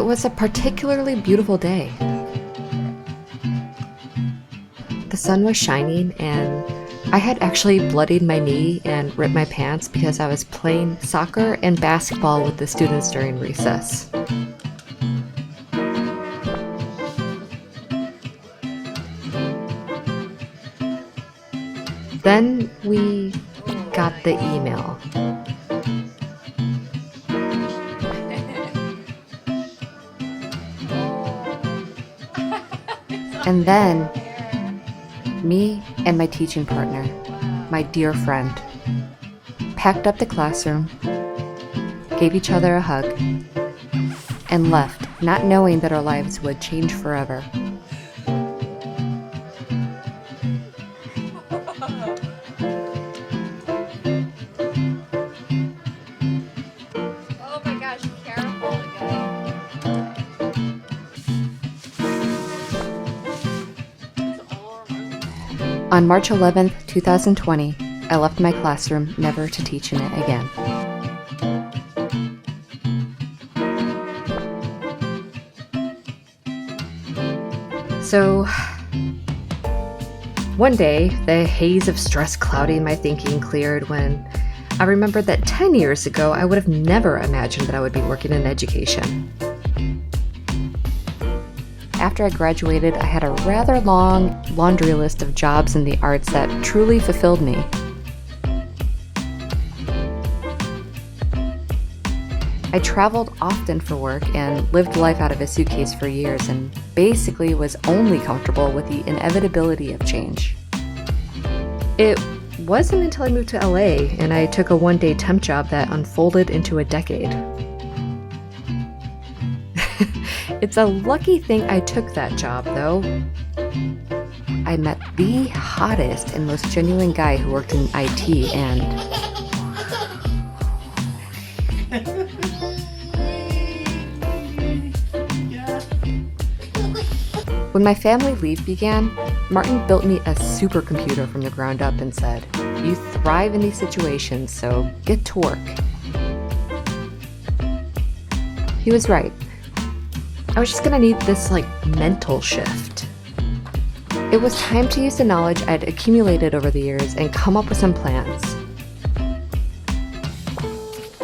was a particularly beautiful day. The sun was shining, and I had actually bloodied my knee and ripped my pants because I was playing soccer and basketball with the students during recess. Then we got the email. And then me and my teaching partner, my dear friend, packed up the classroom, gave each other a hug, and left, not knowing that our lives would change forever. Oh my gosh, careful again. On March 11th, 2020, I left my classroom never to teach in it again. So, one day, the haze of stress clouding my thinking cleared when I remembered that 10 years ago, I would have never imagined that I would be working in education. After I graduated, I had a rather long laundry list of jobs in the arts that truly fulfilled me. I traveled often for work and lived life out of a suitcase for years and basically was only comfortable with the inevitability of change. It wasn't until I moved to LA and I took a one-day temp job that unfolded into a decade. It's a lucky thing I took that job, though. I met the hottest and most genuine guy who worked in IT, and when my family leave began, Martin built me a supercomputer from the ground up and said, "You thrive in these situations, so get to work." He was right. I was just gonna need this, mental shift. It was time to use the knowledge I'd accumulated over the years and come up with some plans.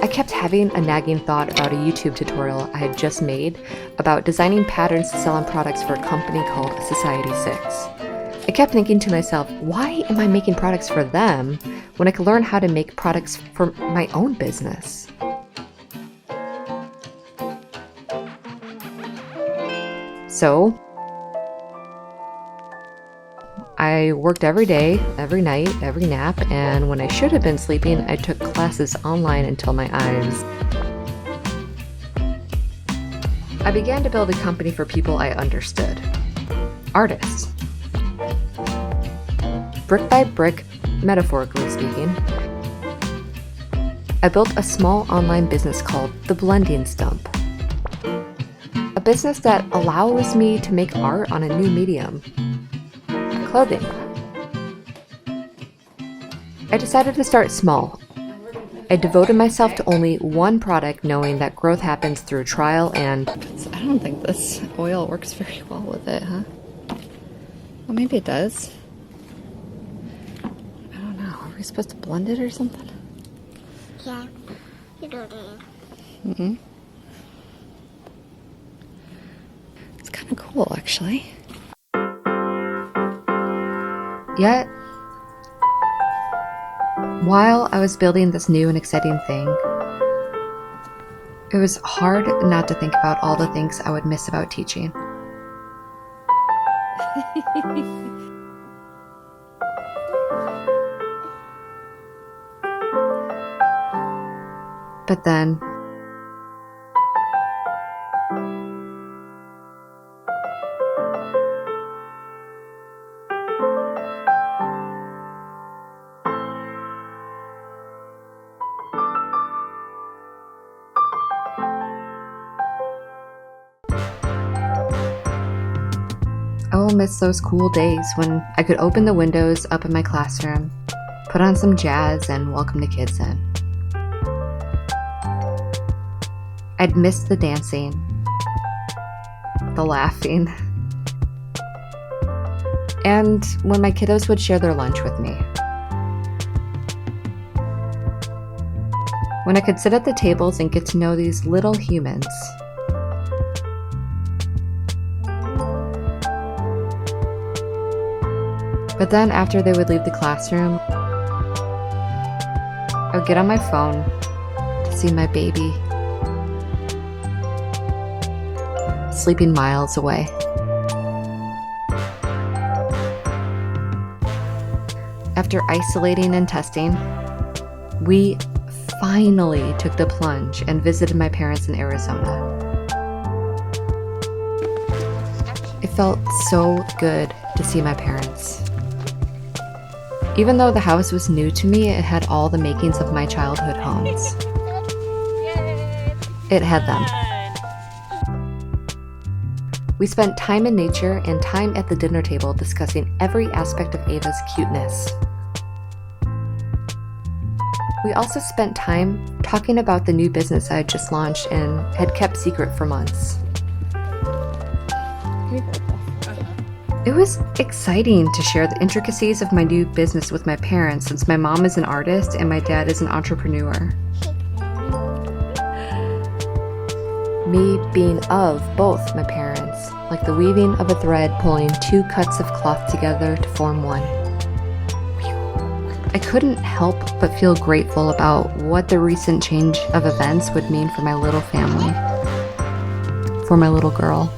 I kept having a nagging thought about a YouTube tutorial I had just made about designing patterns to sell on products for a company called Society 6. I kept thinking to myself, why am I making products for them when I could learn how to make products for my own business? So, I worked every day, every night, every nap, and when I should have been sleeping, I took classes online until my eyes. I began to build a company for people I understood. Artists. Brick by brick, metaphorically speaking, I built a small online business called The Blending Stump. A business that allows me to make art on a new medium. Clothing. I decided to start small. I devoted myself to only one product, knowing that growth happens through trial and... I don't think this oil works very well with it, huh? Well, maybe it does. I don't know. Are we supposed to blend it or something? Yeah, you do it. Mm-hmm. It's kind of cool, actually. Yet, while I was building this new and exciting thing, it was hard not to think about all the things I would miss about teaching. But then, I will miss those cool days when I could open the windows up in my classroom, put on some jazz, and welcome the kids in. I'd miss the dancing, the laughing, and when my kiddos would share their lunch with me. When I could sit at the tables and get to know these little humans. But then after they would leave the classroom, I would get on my phone to see my baby sleeping miles away. After isolating and testing, we finally took the plunge and visited my parents in Arizona. It felt so good to see my parents. Even though the house was new to me, it had all the makings of my childhood homes. It had them. We spent time in nature and time at the dinner table discussing every aspect of Ava's cuteness. We also spent time talking about the new business I had just launched and had kept secret for months. It was exciting to share the intricacies of my new business with my parents, since my mom is an artist and my dad is an entrepreneur. Me being of both my parents, like the weaving of a thread pulling two cuts of cloth together to form one. I couldn't help but feel grateful about what the recent change of events would mean for my little family, for my little girl.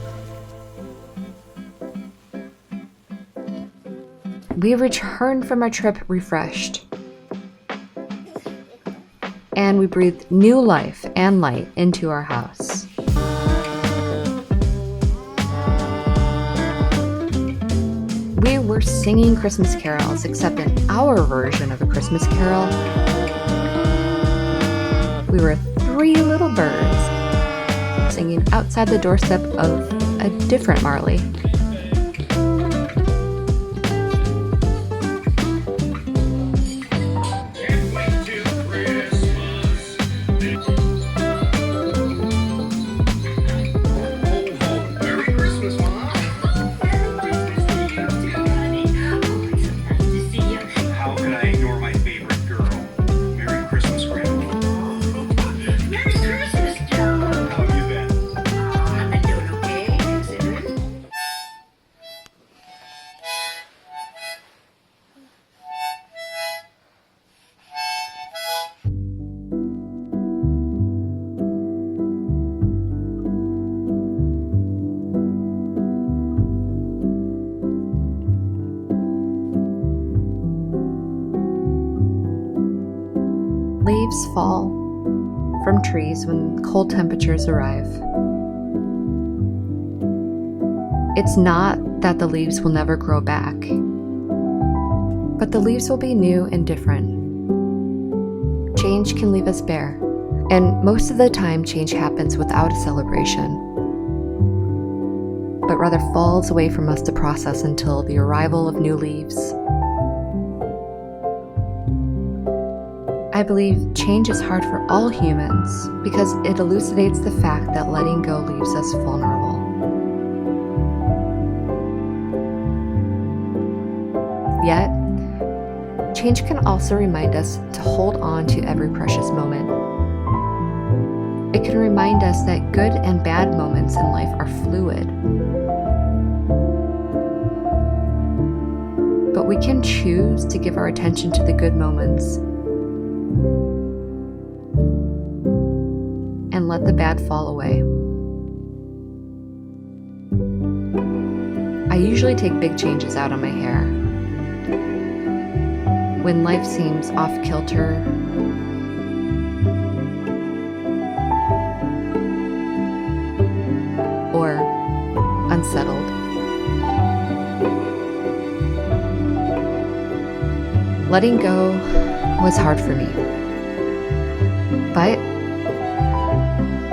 We returned from our trip refreshed, and we breathed new life and light into our house. We were singing Christmas carols, except in our version of a Christmas carol, we were three little birds singing outside the doorstep of a different Marley. Leaves fall from trees when cold temperatures arrive. It's not that the leaves will never grow back, but the leaves will be new and different. Change can leave us bare, and most of the time change happens without a celebration, but rather falls away from us to process until the arrival of new leaves. I believe change is hard for all humans because it elucidates the fact that letting go leaves us vulnerable. Yet, change can also remind us to hold on to every precious moment. It can remind us that good and bad moments in life are fluid. But we can choose to give our attention to the good moments and let the bad fall away. I usually take big changes out on my hair. When life seems off kilter, or unsettled. Letting go was hard for me. But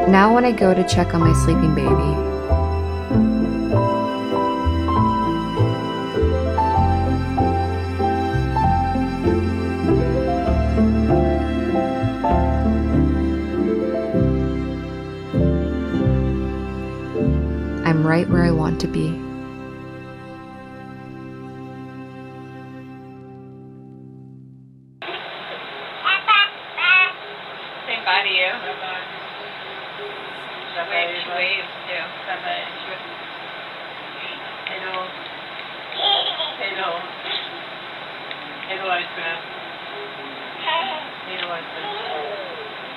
now when I go to check on my sleeping baby, I'm right where I want to be. Say bye to you. Bye-bye. She waves too. Bye-bye. Hello. Hello. Hello, Iceman. Hello, Iceman.